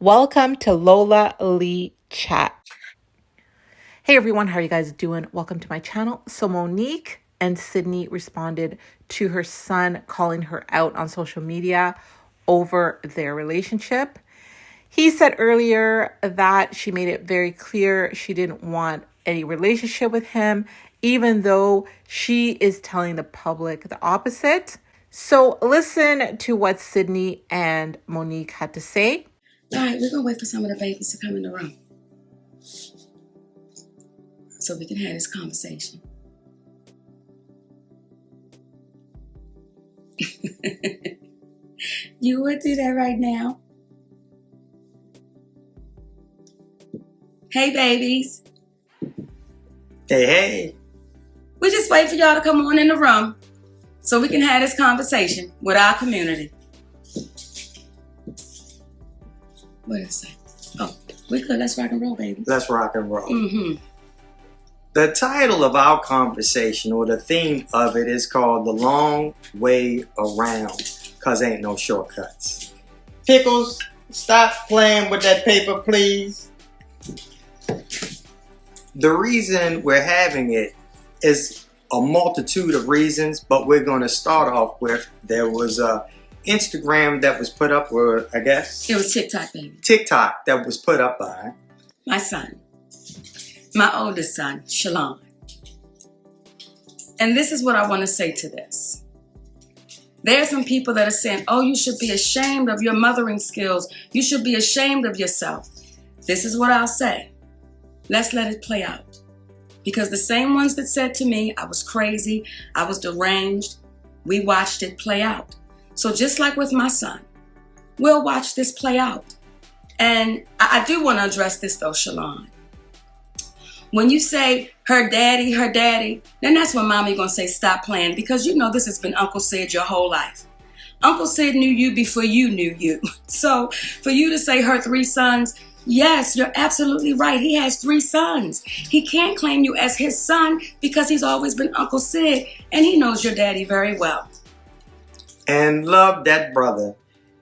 Welcome to Lola Lee Chat. Hey everyone, how are you guys doing? Welcome to my channel. So Monique and Sidney responded to her son calling her out on social media over their relationship. He said earlier that she made it very clear she didn't want any relationship with him, even though she is telling the public the opposite. So listen to what Sidney and Monique had to say. All right, we're going to wait for some of the babies to come in the room so we can have this conversation. You would do that right now? Hey, babies. Hey. We're just waiting for y'all to come on in the room so we can have this conversation with our community. What is that? Oh, we good. Let's rock and roll, baby. Let's rock and roll. Mm-hmm. The title of our conversation, or the theme of it, is called The Long Way Around, because ain't no shortcuts. Pickles, stop playing with that paper, please. The reason we're having it is a multitude of reasons, but we're going to start off with, there was a Instagram that was put up, or I guess It was TikTok, baby. TikTok that was put up by My son. My oldest son, Shalon. And this is what I want to say to this. There are some people that are saying, oh, you should be ashamed of your mothering skills. You should be ashamed of yourself. This is what I'll say. Let's let it play out. Because the same ones that said to me, I was crazy, I was deranged, we watched it play out. So just like with my son, we'll watch this play out. And I do want to address this though, Shalon. When you say her daddy, then that's when mommy gonna say stop playing, because you know this has been Uncle Sid your whole life. Uncle Sid knew you before you knew you. So for you to say her 3 sons, yes, you're absolutely right. He has 3 sons. He can't claim you as his son because he's always been Uncle Sid, and he knows your daddy very well. and love that brother.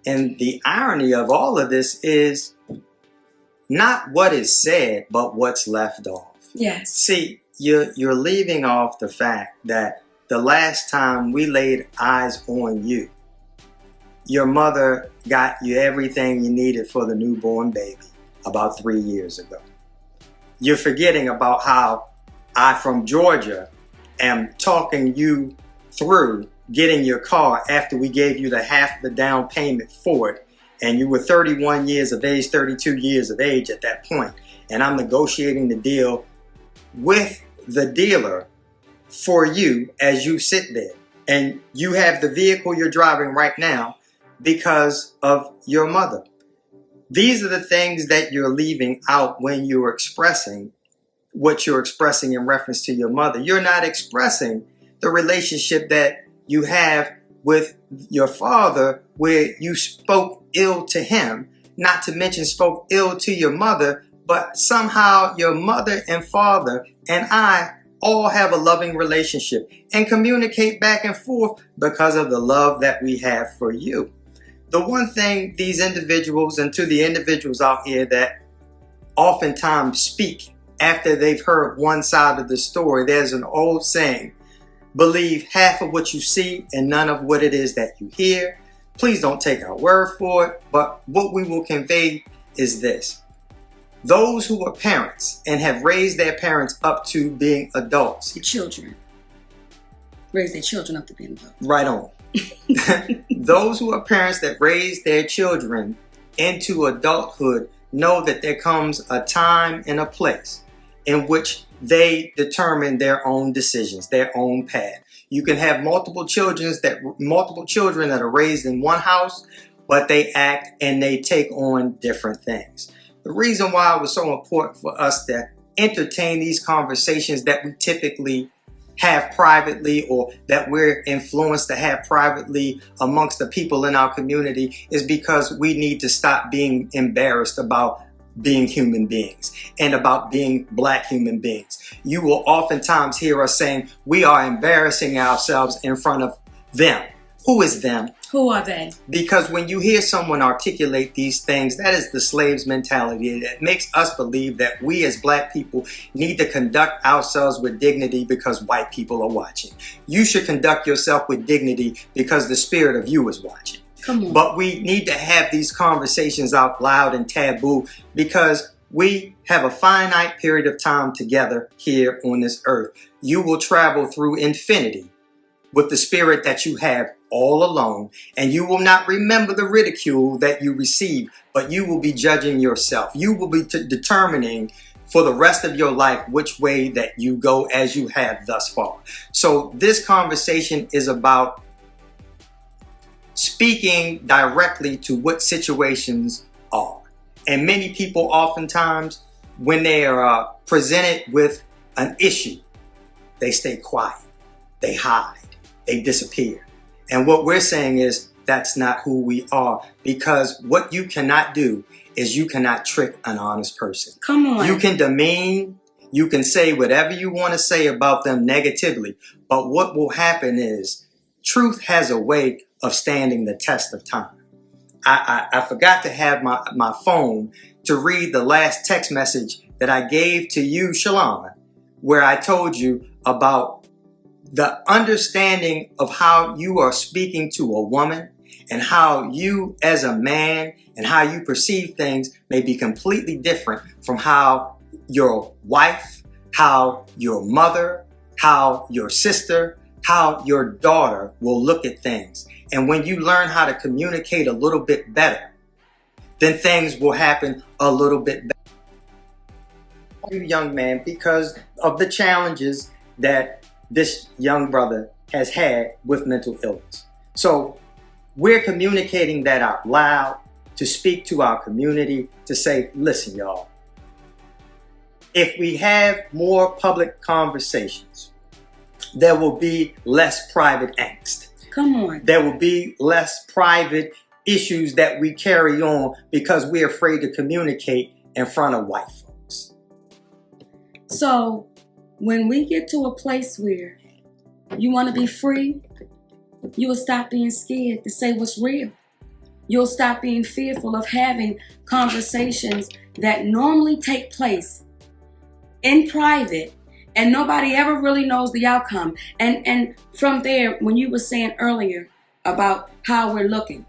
And the irony of all of this is not what is said, but what's left off. Yes. See, you're leaving off the fact that the last time we laid eyes on you, your mother got you everything you needed for the newborn baby about 3 years ago. You're forgetting about how I, from Georgia, am talking you through getting your car after we gave you the half the down payment for it. And you were 31 years of age, 32 years of age at that point. And I'm negotiating the deal with the dealer for you as you sit there. And you have the vehicle you're driving right now because of your mother. These are the things that you're leaving out when you're expressing what you're expressing in reference to your mother. You're not expressing the relationship that you have with your father, where you spoke ill to him, not to mention spoke ill to your mother, but somehow your mother and father and I all have a loving relationship and communicate back and forth because of the love that we have for you. The one thing these individuals, and to the individuals out here that oftentimes speak after they've heard one side of the story, there's an old saying, believe half of what you see and none of what it is that you hear. Please don't take our word for it, but what we will convey is this. Those who are parents and have raised their parents up to being adults. The children. Raise their children up to being adults. Right on. Those who are parents that raise their children into adulthood know that there comes a time and a place in which they determine their own decisions, their own path. You can have multiple children that are raised in one house, but they act and they take on different things. The reason why it was so important for us to entertain these conversations that we typically have privately, or that we're influenced to have privately amongst the people in our community, is because we need to stop being embarrassed about being human beings and about being Black human beings. You will oftentimes hear us saying we are embarrassing ourselves in front of them. Who is them? Who are they? Because when you hear someone articulate these things, that is the slave's mentality. It makes us believe that we as black people need to conduct ourselves with dignity because white people are watching. You should conduct yourself with dignity because the spirit of you is watching. Come on. But we need to have these conversations out loud and taboo because we have a finite period of time together here on this earth. You will travel through infinity with the spirit that you have all alone, and you will not remember the ridicule that you receive, but you will be judging yourself. You will be determining for the rest of your life which way that you go as you have thus far. So this conversation is about speaking directly to what situations are. And many people oftentimes, when they are presented with an issue, they stay quiet, they hide, they disappear. And what we're saying is that's not who we are, because what you cannot do is you cannot trick an honest person. Come on. You can demean, you can say whatever you want to say about them negatively, but what will happen is truth has a way of standing the test of time. I forgot to have my phone to read the last text message that I gave to you, Shalon, where I told you about the understanding of how you are speaking to a woman and how you as a man and how you perceive things may be completely different from how your wife, how your mother, how your sister, how your daughter will look at things. And when you learn how to communicate a little bit better, then things will happen a little bit better. You young man, because of the challenges that this young brother has had with mental illness. So we're communicating that out loud to speak to our community, to say, listen, y'all, if we have more public conversations, there will be less private angst. Come on. There will be less private issues that we carry on because we're afraid to communicate in front of white folks. So when we get to a place where you want to be free, you will stop being scared to say what's real. You'll stop being fearful of having conversations that normally take place in private and nobody ever really knows the outcome. And from there, when you were saying earlier about how we're looking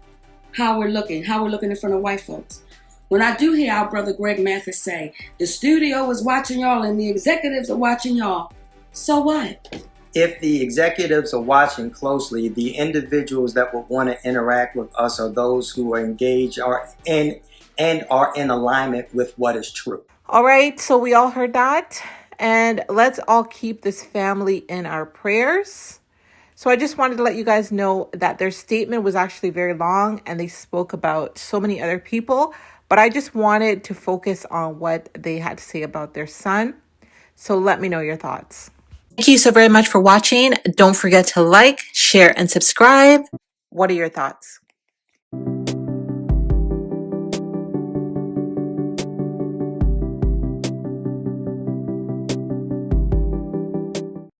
in front of white folks. When I do hear our brother Greg Mathis say, the studio is watching y'all and the executives are watching y'all, so what? If the executives are watching closely, the individuals that will want to interact with us are those who are engaged and are in alignment with what is true. All right, so we all heard that. And let's all keep this family in our prayers. So I just wanted to let you guys know that their statement was actually very long and they spoke about so many other people. But I just wanted to focus on what they had to say about their son. So let me know your thoughts. Thank you so very much for watching. Don't forget to like, share, and subscribe. What are your thoughts?